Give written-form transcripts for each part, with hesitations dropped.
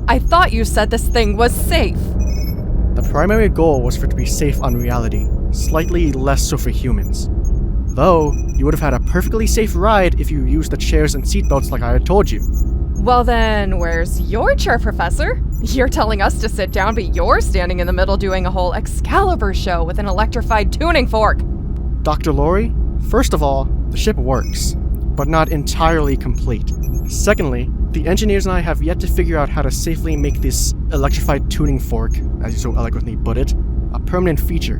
I thought you said this thing was safe. The primary goal was for it to be safe on reality, slightly less so for humans. Though, you would have had a perfectly safe ride if you used the chairs and seatbelts like I had told you. Well then, where's your chair, Professor? You're telling us to sit down, but you're standing in the middle doing a whole Excalibur show with an electrified tuning fork. Dr. Lori, first of all, the ship works, but not entirely complete. Secondly, the engineers and I have yet to figure out how to safely make this electrified tuning fork, as you so eloquently put it, a permanent feature.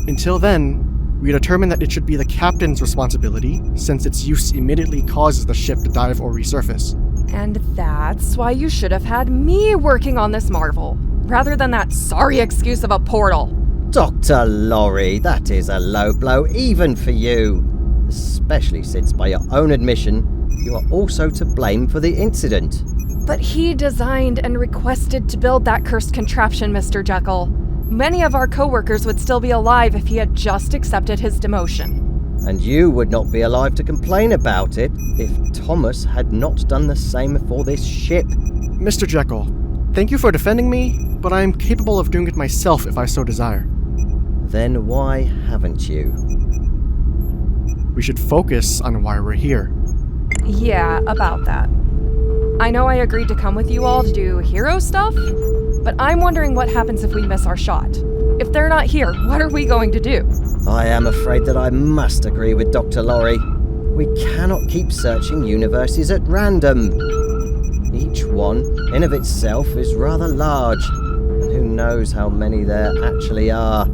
Until then, we determined that it should be the captain's responsibility, since its use immediately causes the ship to dive or resurface. And that's why you should have had me working on this marvel, rather than that sorry excuse of a portal. Dr. Lorry, that is a low blow even for you. Especially since, by your own admission, you are also to blame for the incident. But he designed and requested to build that cursed contraption, Mr. Jekyll. Many of our co-workers would still be alive if he had just accepted his demotion. And you would not be alive to complain about it if Thomas had not done the same for this ship. Mr. Jekyll, thank you for defending me, but I am capable of doing it myself if I so desire. Then why haven't you? We should focus on why we're here. Yeah, about that. I know I agreed to come with you all to do hero stuff, but I'm wondering what happens if we miss our shot. If they're not here, what are we going to do? I am afraid that I must agree with Dr. Lorry. We cannot keep searching universes at random. Each one, in of itself, is rather large, and who knows how many there actually are.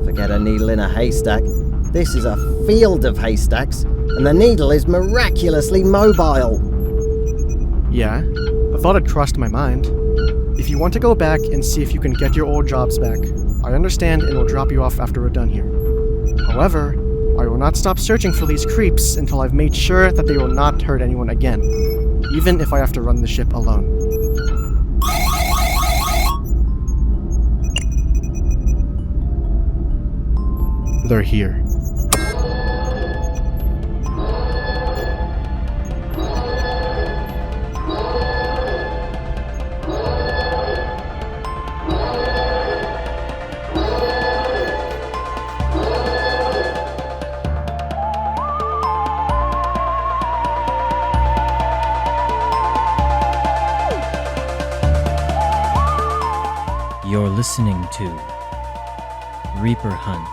Forget a needle in a haystack. This is a field of haystacks, and the needle is miraculously mobile. Yeah, a thought had crossed my mind. If you want to go back and see if you can get your old jobs back, I understand and will drop you off after we're done here. However, I will not stop searching for these creeps until I've made sure that they will not hurt anyone again, even if I have to run the ship alone. They're here. You're listening to Reaper Hunt.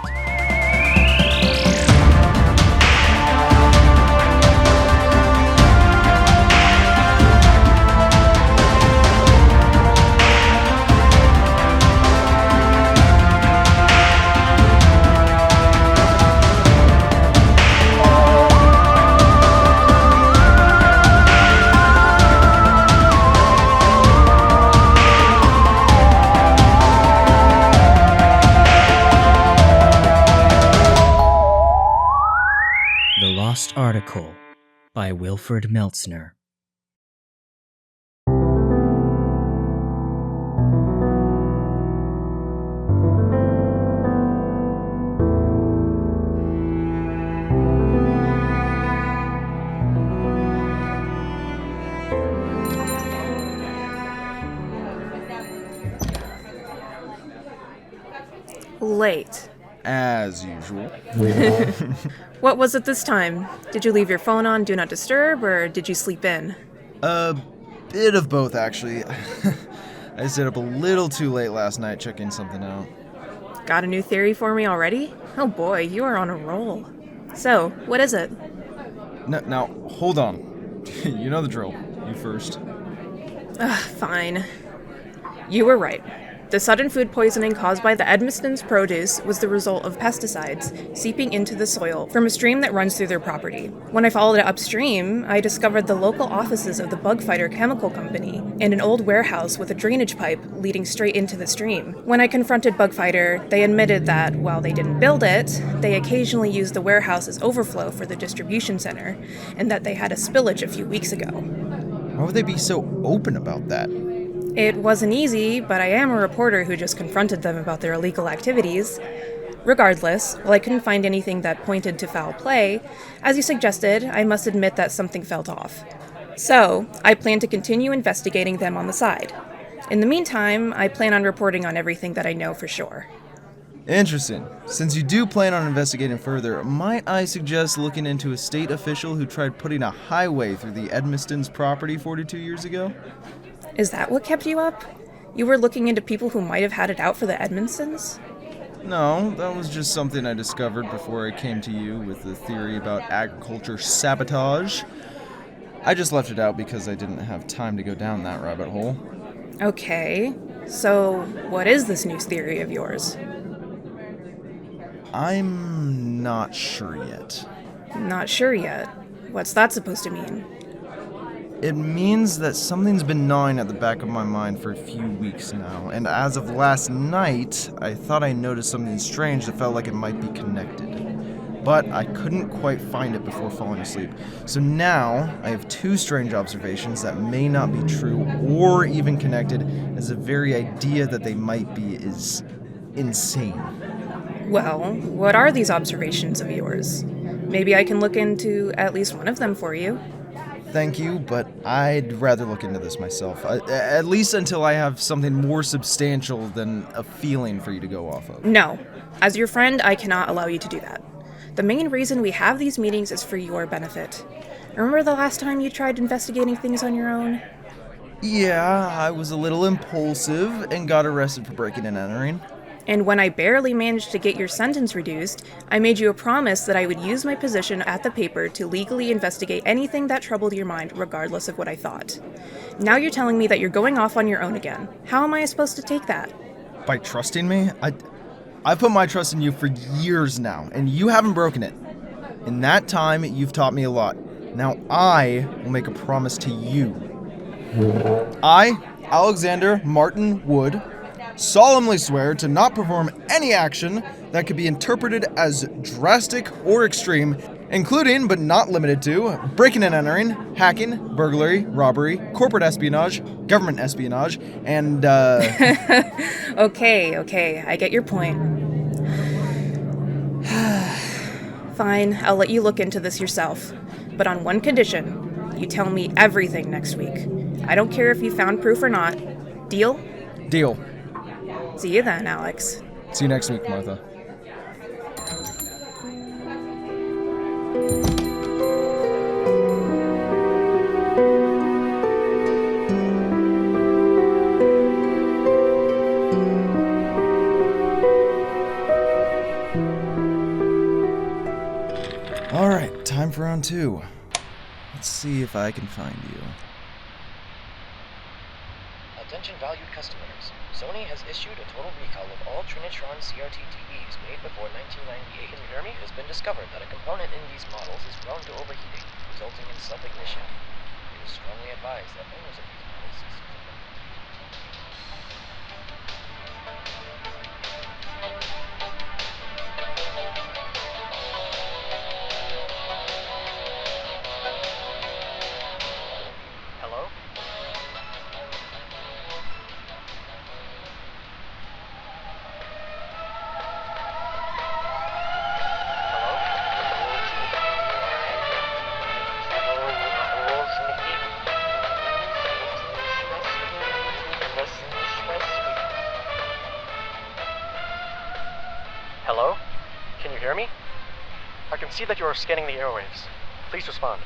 Article by Wilfred Meltzner. Late. As usual. What was it this time? Did you leave your phone on Do Not Disturb, or did you sleep in? A bit of both, actually. I stayed up a little too late last night checking something out. Got a new theory for me already? Oh boy, you are on a roll. So, what is it? Now, hold on. You know the drill. You first. Fine. You were right. The sudden food poisoning caused by the Edmistons' produce was the result of pesticides seeping into the soil from a stream that runs through their property. When I followed it upstream, I discovered the local offices of the Bug Fighter Chemical Company and an old warehouse with a drainage pipe leading straight into the stream. When I confronted Bug Fighter, they admitted that while they didn't build it, they occasionally used the warehouse's overflow for the distribution center, and that they had a spillage a few weeks ago. Why would they be so open about that? It wasn't easy, but I am a reporter who just confronted them about their illegal activities. Regardless, while I couldn't find anything that pointed to foul play, as you suggested, I must admit that something felt off. So, I plan to continue investigating them on the side. In the meantime, I plan on reporting on everything that I know for sure. Interesting. Since you do plan on investigating further, might I suggest looking into a state official who tried putting a highway through the Edmistons' property 42 years ago? Is that what kept you up? You were looking into people who might have had it out for the Edmondsons? No, that was just something I discovered before I came to you with the theory about agriculture sabotage. I just left it out because I didn't have time to go down that rabbit hole. Okay, so what is this new theory of yours? I'm not sure yet. Not sure yet. What's that supposed to mean? It means that something's been gnawing at the back of my mind for a few weeks now, and as of last night, I thought I noticed something strange that felt like it might be connected. But I couldn't quite find it before falling asleep. So now, I have two strange observations that may not be true or even connected, as the very idea that they might be is insane. Well, what are these observations of yours? Maybe I can look into at least one of them for you. Thank you, but I'd rather look into this myself. At least until I have something more substantial than a feeling for you to go off of. No. As your friend, I cannot allow you to do that. The main reason we have these meetings is for your benefit. Remember the last time you tried investigating things on your own? Yeah, I was a little impulsive and got arrested for breaking and entering. And when I barely managed to get your sentence reduced, I made you a promise that I would use my position at the paper to legally investigate anything that troubled your mind, regardless of what I thought. Now you're telling me that you're going off on your own again. How am I supposed to take that? By trusting me? I've put my trust in you for years now, and you haven't broken it. In that time, you've taught me a lot. Now I will make a promise to you. I, Alexander Martin Wood, solemnly swear to not perform any action that could be interpreted as drastic or extreme, including but not limited to breaking and entering, hacking, burglary, robbery, corporate espionage, government espionage, and Okay, I get your point. Fine, I'll let you look into this yourself. But on one condition, you tell me everything next week. I don't care if you found proof or not. Deal? Deal. See you then, Alex. See you next week, Martha. Alright, time for round 2. Let's see if I can find you. Attention valued customers. Sony has issued a total recall of all Trinitron CRT TVs made before 1998. Can you hear me? It has been discovered that a component in these models is prone to overheating, resulting in self-ignition. It is strongly advised that owners of these models Hello? Hello? Can you hear me? I can see that you are scanning the airwaves. Please respond.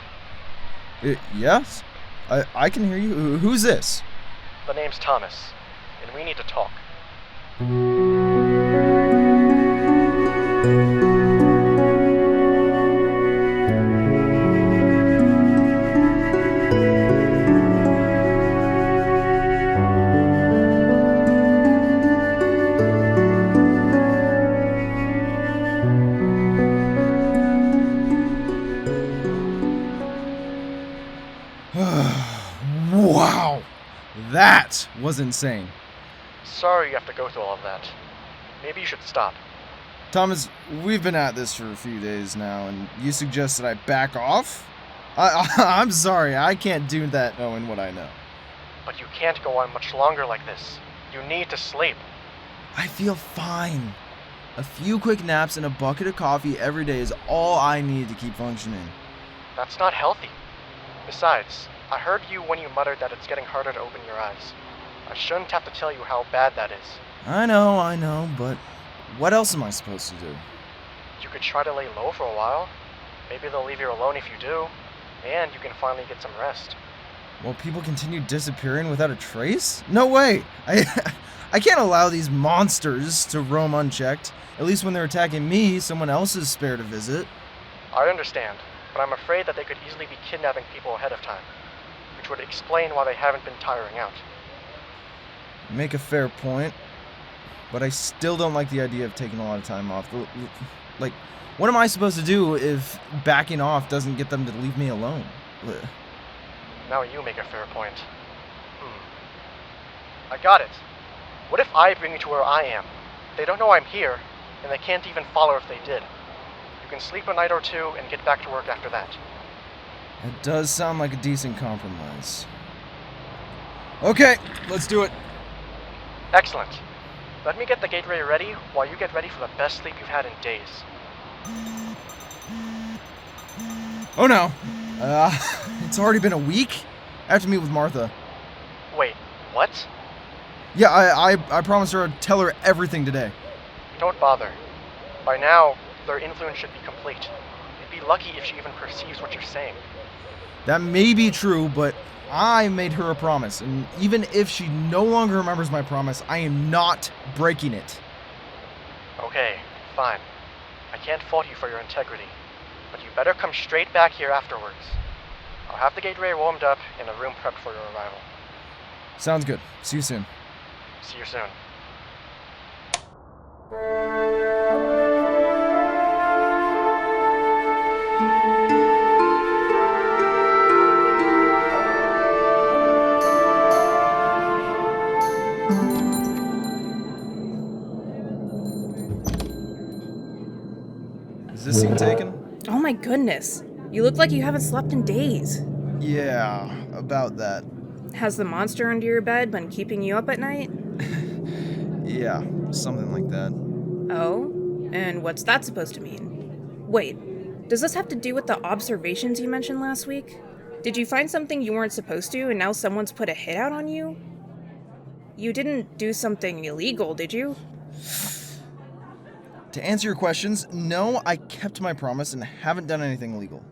Yes? I can hear you. Who's this? The name's Thomas, and we need to talk. That was insane. Sorry you have to go through all of that. Maybe you should stop. Thomas, we've been at this for a few days now, and you suggest that I back off? I'm sorry, I can't do that knowing what I know. But you can't go on much longer like this. You need to sleep. I feel fine. A few quick naps and a bucket of coffee every day is all I need to keep functioning. That's not healthy. Besides, I heard you when you muttered that it's getting harder to open your eyes. I shouldn't have to tell you how bad that is. I know, but what else am I supposed to do? You could try to lay low for a while. Maybe they'll leave you alone if you do, and you can finally get some rest. Will people continue disappearing without a trace? No way! I can't allow these monsters to roam unchecked. At least when they're attacking me, someone else is spared a visit. I understand, but I'm afraid that they could easily be kidnapping people ahead of time, which would explain why they haven't been tiring out. You make a fair point, but I still don't like the idea of taking a lot of time off. Like, what am I supposed to do if backing off doesn't get them to leave me alone? Now you make a fair point. I got it. What if I bring you to where I am? They don't know I'm here, and they can't even follow if they did. You can sleep a night or two and get back to work after that. It does sound like a decent compromise. Okay, let's do it. Excellent. Let me get the gateway ready while you get ready for the best sleep you've had in days. Oh no. It's already been a week? I have to meet with Martha. Wait, what? Yeah, I promised her I'd tell her everything today. Don't bother. By now, their influence should be complete. You'd be lucky if she even perceives what you're saying. That may be true, but I made her a promise, and even if she no longer remembers my promise, I am not breaking it. Okay, fine. I can't fault you for your integrity, but you better come straight back here afterwards. I'll have the gateway warmed up and a room prepped for your arrival. Sounds good. See you soon. See you soon. Is this scene taken? Oh my goodness. You look like you haven't slept in days. Yeah, about that. Has the monster under your bed been keeping you up at night? Yeah, something like that. Oh? And what's that supposed to mean? Wait, does this have to do with the observations you mentioned last week? Did you find something you weren't supposed to and now someone's put a hit out on you? You didn't do something illegal, did you? To answer your questions, no, I kept my promise and haven't done anything illegal.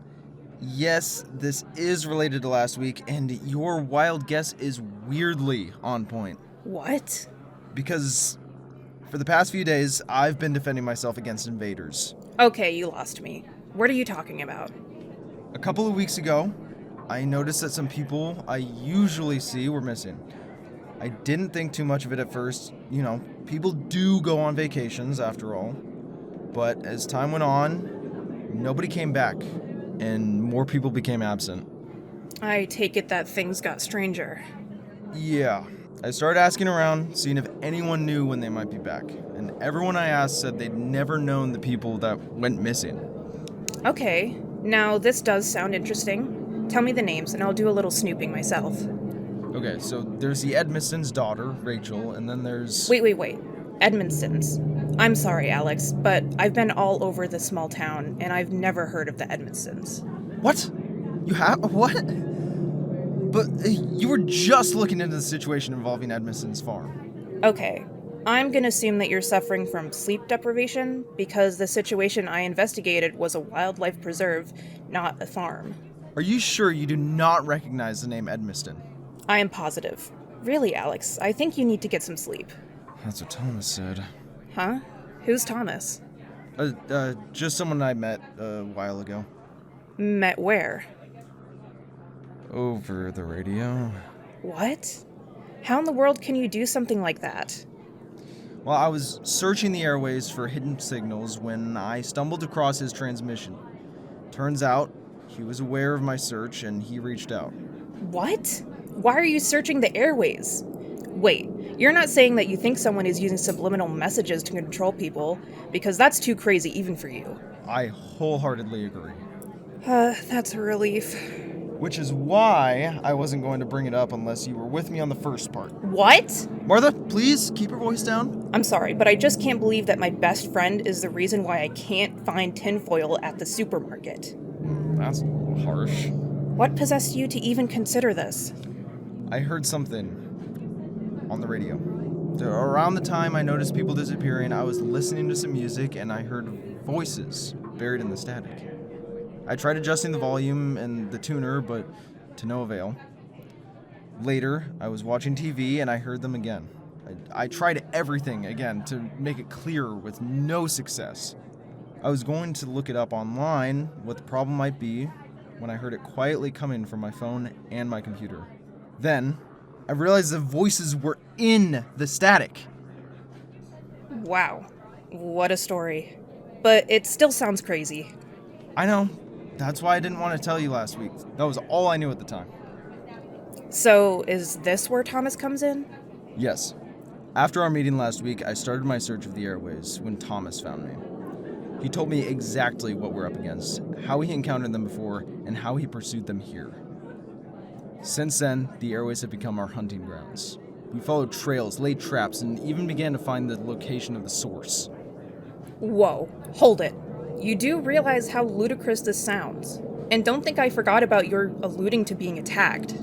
Yes, this is related to last week, and your wild guess is weirdly on point. What? Because for the past few days, I've been defending myself against invaders. Okay, you lost me. What are you talking about? A couple of weeks ago, I noticed that some people I usually see were missing. I didn't think too much of it at first. You know, people do go on vacations after all. But as time went on, nobody came back, and more people became absent. I take it that things got stranger. Yeah. I started asking around, seeing if anyone knew when they might be back. And everyone I asked said they'd never known the people that went missing. Okay, now this does sound interesting. Tell me the names and I'll do a little snooping myself. Okay, so there's the Edmonston's daughter, Rachel, and then there's... Wait. Edmondsons. I'm sorry, Alex, but I've been all over this small town, and I've never heard of the Edmonstons. What? You have? What? But you were just looking into the situation involving Edmonston's farm. Okay, I'm gonna assume that you're suffering from sleep deprivation, because the situation I investigated was a wildlife preserve, not a farm. Are you sure you do not recognize the name Edmonston? I am positive. Really, Alex, I think you need to get some sleep. That's what Thomas said. Huh? Who's Thomas? Just someone I met a while ago. Met where? Over the radio. What? How in the world can you do something like that? Well, I was searching the airways for hidden signals when I stumbled across his transmission. Turns out, he was aware of my search and he reached out. What? Why are you searching the airways? Wait, you're not saying that you think someone is using subliminal messages to control people, because that's too crazy even for you. I wholeheartedly agree. That's a relief. Which is why I wasn't going to bring it up unless you were with me on the first part. What? Martha, please keep your voice down. I'm sorry, but I just can't believe that my best friend is the reason why I can't find tinfoil at the supermarket. That's a little harsh. What possessed you to even consider this? I heard something on the radio. Around the time I noticed people disappearing, I was listening to some music and I heard voices buried in the static. I tried adjusting the volume and the tuner, but to no avail. Later, I was watching TV and I heard them again. I tried everything again to make it clearer with no success. I was going to look it up online, what the problem might be, when I heard it quietly coming from my phone and my computer. Then, I realized the voices were in the static. Wow. What a story. But it still sounds crazy. I know. That's why I didn't want to tell you last week. That was all I knew at the time. So, is this where Thomas comes in? Yes. After our meeting last week, I started my search of the airways when Thomas found me. He told me exactly what we're up against, how he encountered them before, and how he pursued them here. Since then, the airways have become our hunting grounds. We followed trails, laid traps, and even began to find the location of the source. Whoa, hold it. You do realize how ludicrous this sounds. And don't think I forgot about your alluding to being attacked.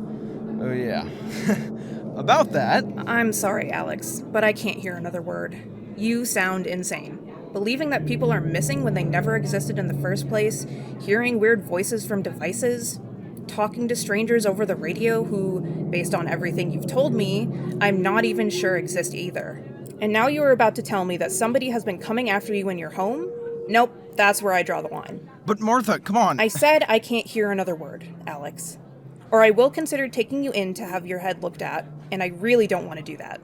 Oh yeah. About that... I'm sorry, Alex, but I can't hear another word. You sound insane. Believing that people are missing when they never existed in the first place, hearing weird voices from devices, talking to strangers over the radio who, based on everything you've told me, I'm not even sure exist either. And now you are about to tell me that somebody has been coming after you when you're home? Nope, that's where I draw the line. But Martha, come on. I said I can't hear another word, Alex. Or I will consider taking you in to have your head looked at, and I really don't want to do that.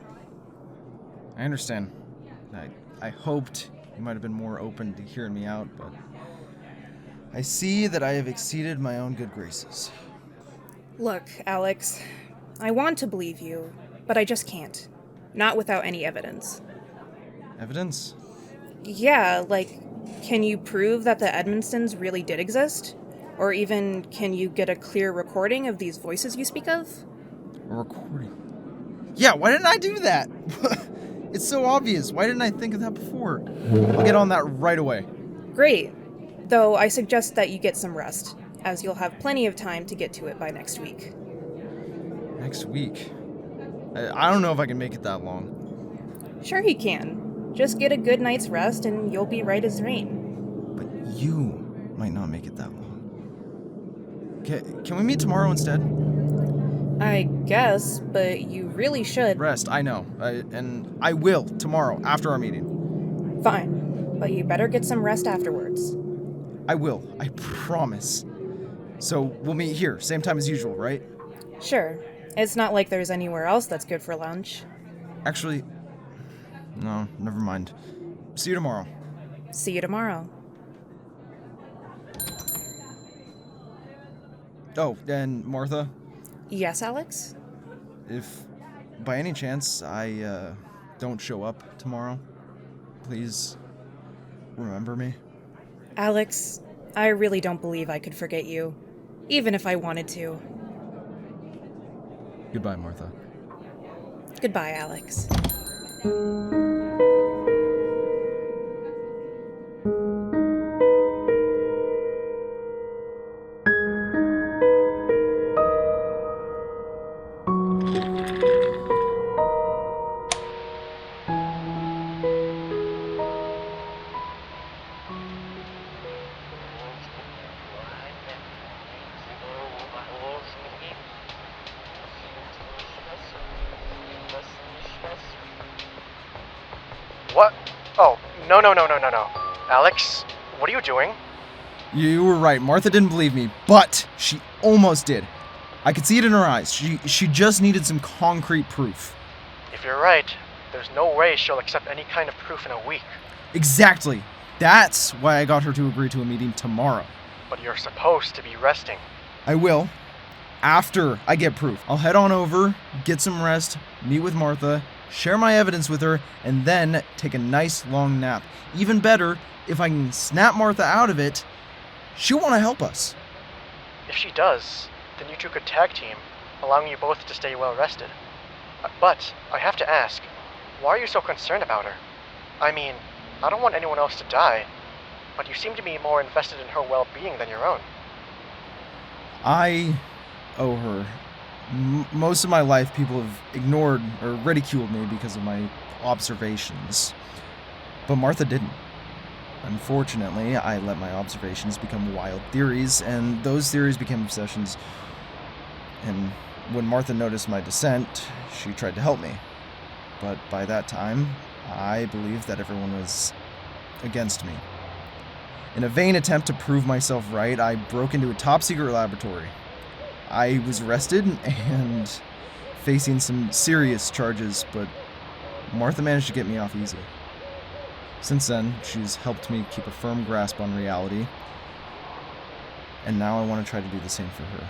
I understand. I hoped you might have been more open to hearing me out, but I see that I have exceeded my own good graces. Look, Alex, I want to believe you, but I just can't. Not without any evidence. Evidence? Yeah, like, can you prove that the Edmonstons really did exist? Or even, can you get a clear recording of these voices you speak of? A recording? Yeah, why didn't I do that? It's so obvious. Why didn't I think of that before? I'll get on that right away. Great. Though I suggest that you get some rest, as you'll have plenty of time to get to it by next week. Next week? I don't know if I can make it that long. Sure you can. Just get a good night's rest and you'll be right as rain. But you might not make it that long. Can we meet tomorrow instead? I guess, but you really should. Rest, I know. And I will tomorrow after our meeting. Fine, but you better get some rest afterwards. I will, I promise. So we'll meet here, same time as usual, right? Sure. It's not like there's anywhere else that's good for lunch. Actually, no, never mind. See you tomorrow. See you tomorrow. Oh, and Martha, Yes, Alex? if by any chance I don't show up tomorrow, please remember me. Alex, I really don't believe I could forget you, even if I wanted to. Goodbye, Martha. Goodbye, Alex. What? Oh, no. Alex, what are you doing? You were right. Martha didn't believe me, but she almost did. I could see it in her eyes. She just needed some concrete proof. If you're right, there's no way she'll accept any kind of proof in a week. Exactly. That's why I got her to agree to a meeting tomorrow. But you're supposed to be resting. I will. after I get proof. I'll head on over, get some rest, meet with Martha, share my evidence with her, and then take a nice long nap. Even better, if I can snap Martha out of it, she'll want to help us. If she does, then you two could tag team, allowing you both to stay well rested. But I have to ask, why are you so concerned about her? I mean, I don't want anyone else to die, but you seem to be more invested in her well-being than your own. I owe her. Most of my life, people have ignored or ridiculed me because of my observations. But Martha didn't. Unfortunately, I let my observations become wild theories, and those theories became obsessions. And when Martha noticed my dissent, she tried to help me. But by that time, I believed that everyone was against me. In a vain attempt to prove myself right, I broke into a top-secret laboratory. I was arrested and facing some serious charges, but Martha managed to get me off easy. Since then, she's helped me keep a firm grasp on reality, and now I want to try to do the same for her.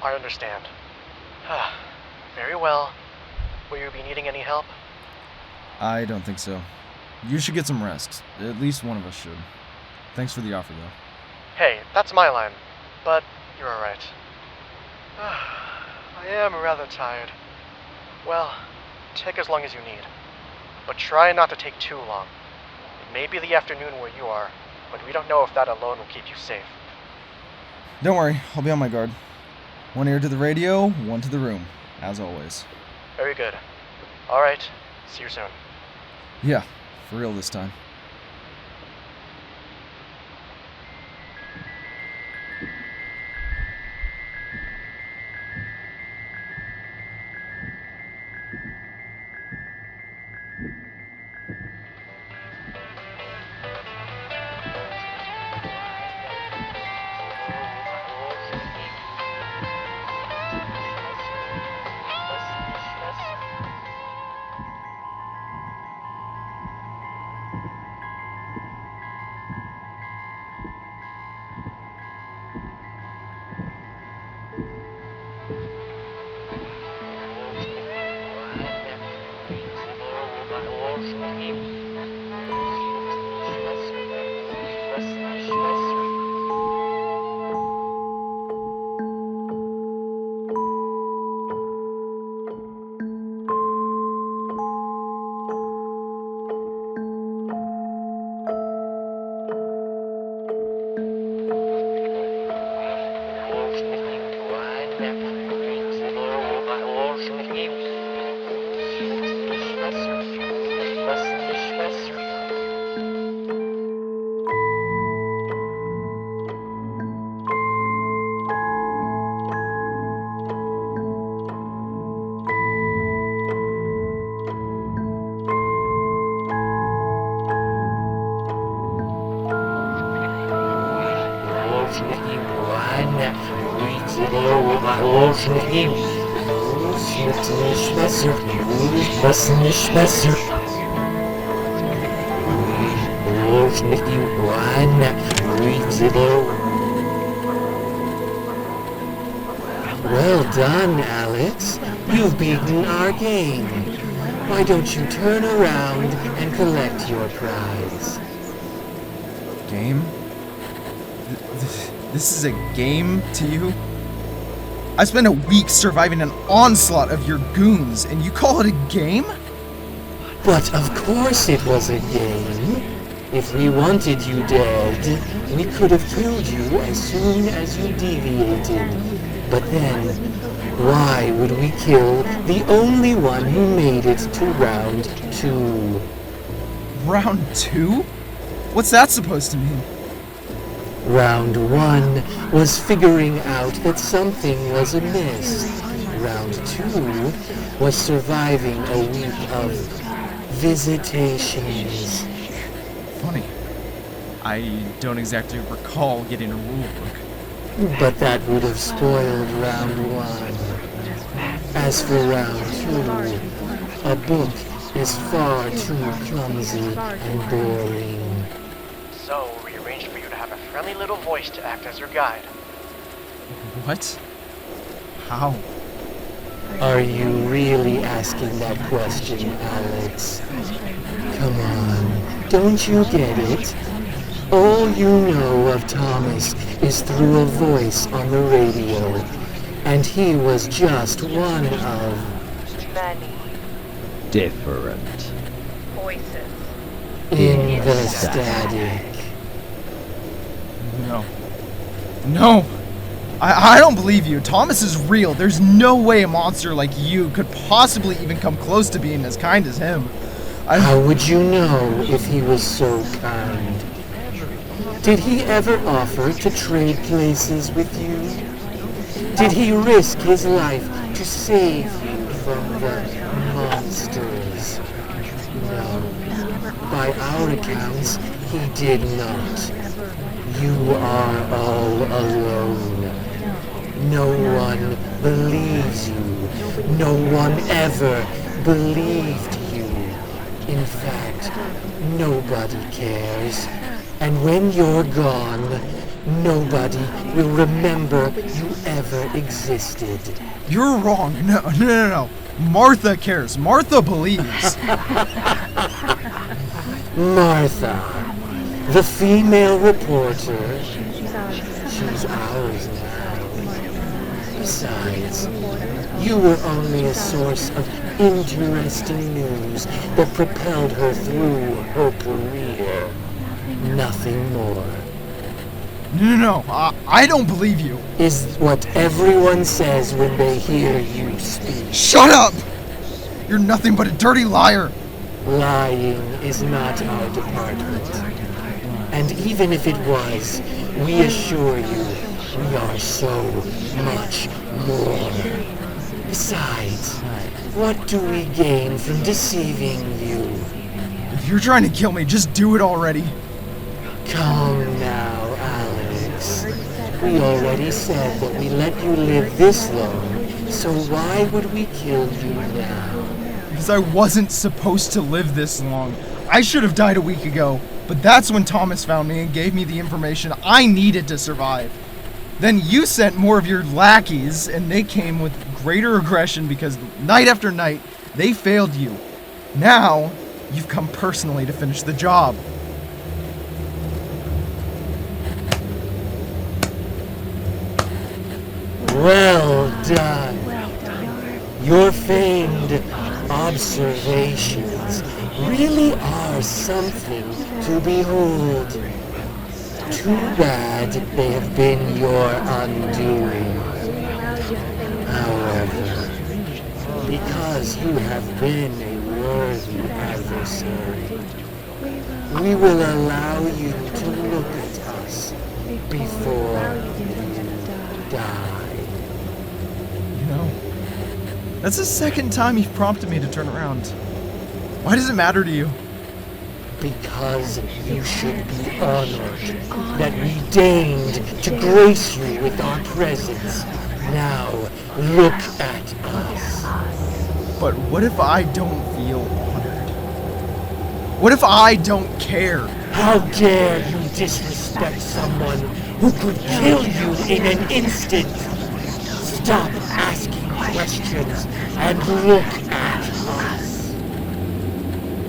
I understand. Very well. Will you be needing any help? I don't think so. You should get some rest. At least one of us should. Thanks for the offer, though. Hey, that's my line. But you're alright. I am rather tired. Well, take as long as you need. But try not to take too long. It may be the afternoon where you are, but we don't know if that alone will keep you safe. Don't worry, I'll be on my guard. One ear to the radio, one to the room, as always. Very good. Alright, see you soon. Yeah, for real this time. Well done, Alex. You've beaten our game. Why don't you turn around and collect your prize? Game? This is a game to you? I spent a week surviving an onslaught of your goons, and you call it a game? But of course it was a game. If we wanted you dead, we could have killed you as soon as you deviated. But then, why would we kill the only one who made it to round 2? Round 2? What's that supposed to mean? Round 1 was figuring out that something was amiss. Round 2 was surviving a week of visitations. Funny. I don't exactly recall getting a rule book. But that would have spoiled round 1. As for round 2, a book is far too clumsy and boring. So we arranged for you to have a friendly little voice to act as your guide. What? How? Are you really asking that question, Alex? Come on, don't you get it? All you know of Thomas is through a voice on the radio, and he was just one of Many Different. voices. in the static. No. No! I don't believe you. Thomas is real. There's no way a monster like you could possibly even come close to being as kind as him. How would you know if he was so kind? Did he ever offer to trade places with you? Did he risk his life to save you from the monsters? No. By our accounts, he did not. You are all alone. No one believes you. No one ever believed you. In fact, nobody cares. And when you're gone, nobody will remember you ever existed. You're wrong. No. Martha cares. Martha believes. Martha, the female reporter, she's ours now. Besides, you were only a source of interesting news that propelled her through her career. Nothing more. No. I don't believe you. Is what everyone says when they hear you speak. Shut up! You're nothing but a dirty liar. Lying is not our department. And even if it was, we assure you, we are so much more. Besides, what do we gain from deceiving you? If you're trying to kill me, just do it already. Come now, Alex. We already said that we let you live this long, so why would we kill you now? Because I wasn't supposed to live this long. I should have died a week ago, but that's when Thomas found me and gave me the information I needed to survive. Then you sent more of your lackeys, and they came with greater aggression because night after night, they failed you. Now, you've come personally to finish the job. Well done. Your famed observations really are something to behold. Too bad they have been your undoing. However, because you have been a worthy adversary, we will allow you to look at us before you die. You know, that's the second time you've prompted me to turn around. Why does it matter to you? Because you should be honored that we deigned to grace you with our presence. Now, look at us. But what if I don't feel honored? What if I don't care? How dare you disrespect someone who could kill you in an instant? Stop asking questions and look at us.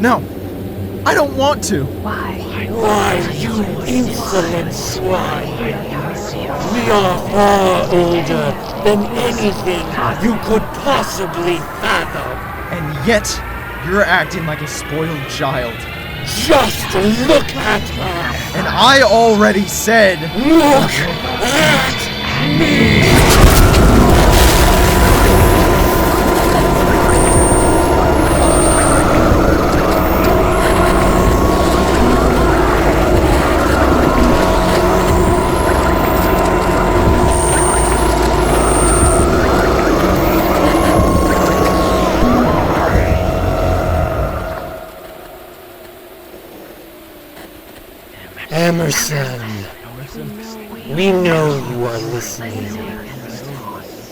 No, I don't want to. Why, you insolent swine? We are far older than anything you could possibly fathom. And yet, you're acting like a spoiled child. Just look at us. And I already said, Look at me. Emerson, we know you are listening.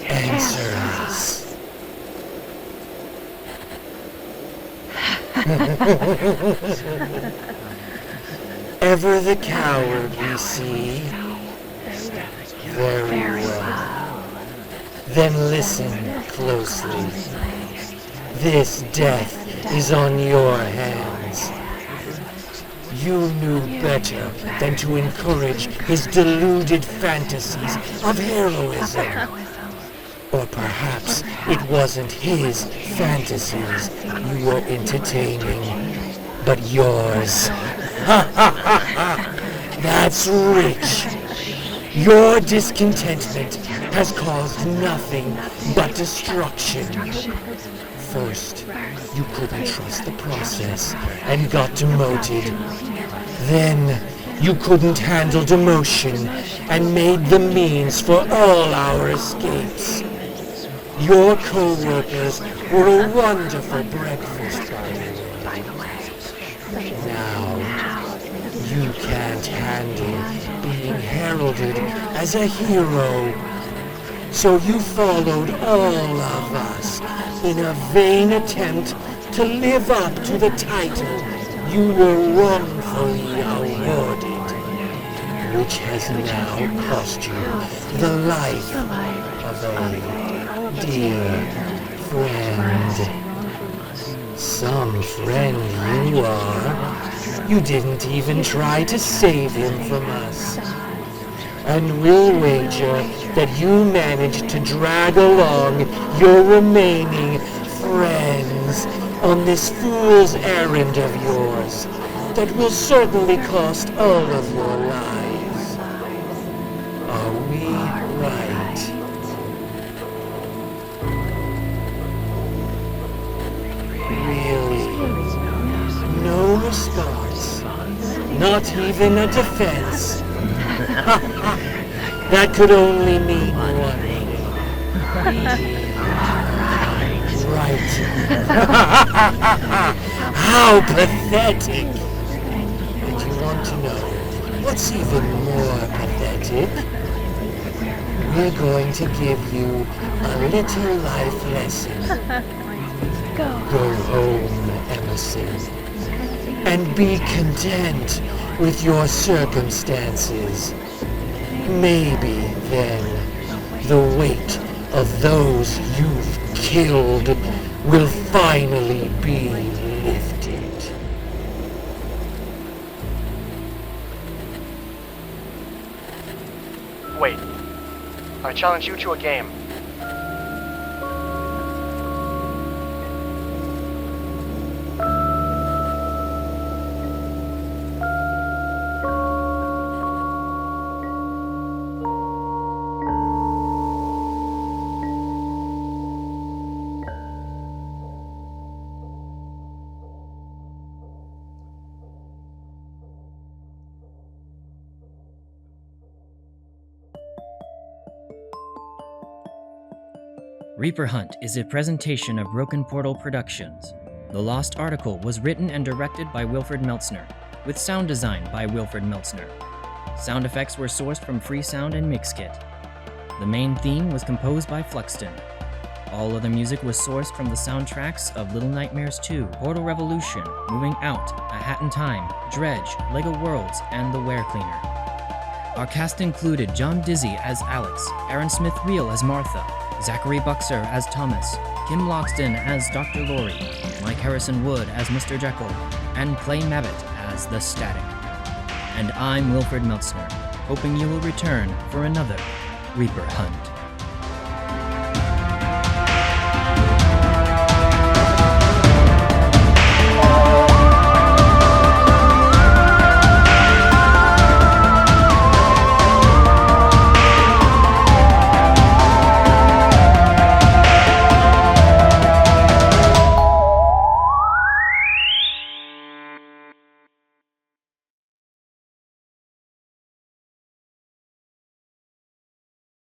Answer us. Ever the coward, we see? Very well. Then listen closely. This death is on your hands. You knew better than to encourage his deluded fantasies of heroism. Or perhaps it wasn't his fantasies you were entertaining, but yours. That's rich. Your discontentment has caused nothing but destruction. First, you couldn't trust the process and got demoted. Then, you couldn't handle demotion and made the means for all our escapes. Your co-workers were a wonderful breakfast, by the way. Now, you can't handle being heralded as a hero. So you followed all of us in a vain attempt to live up to the title you were wrongfully awarded, which has now cost you the life of a dear friend. Some friend you are. You didn't even try to save him from us. And we'll wager that you managed to drag along your remaining friends on this fool's errand of yours that will certainly cost all of your lives. Are we right? Really? No response? Not even a defense? That could only mean one thing. Right. How pathetic! And you want to know what's even more pathetic? We're going to give you a little life lesson. Go home, Emerson, and be content with your circumstances. Maybe then the weight of those you've killed will finally be lifted. Wait. I challenge you to a game. Reaper Hunt is a presentation of Broken Portal Productions. The Lost Article was written and directed by Wilfred Meltzner, with sound design by Wilfred Meltzner. Sound effects were sourced from Freesound and Mixkit. The main theme was composed by Fluxton. All other music was sourced from the soundtracks of Little Nightmares 2, Portal Revolution, Moving Out, A Hat in Time, Dredge, Lego Worlds, and The Ware Cleaner. Our cast included John Dizzy as Alex, Aaron Smith Reel as Martha, Zachary Buxer as Thomas, Kim Loxton as Dr. Lori, Mike Harrison Wood as Mr. Jekyll, and Clay Mabbitt as The Static. And I'm Wilfred Meltzner, hoping you will return for another Reaper Hunt.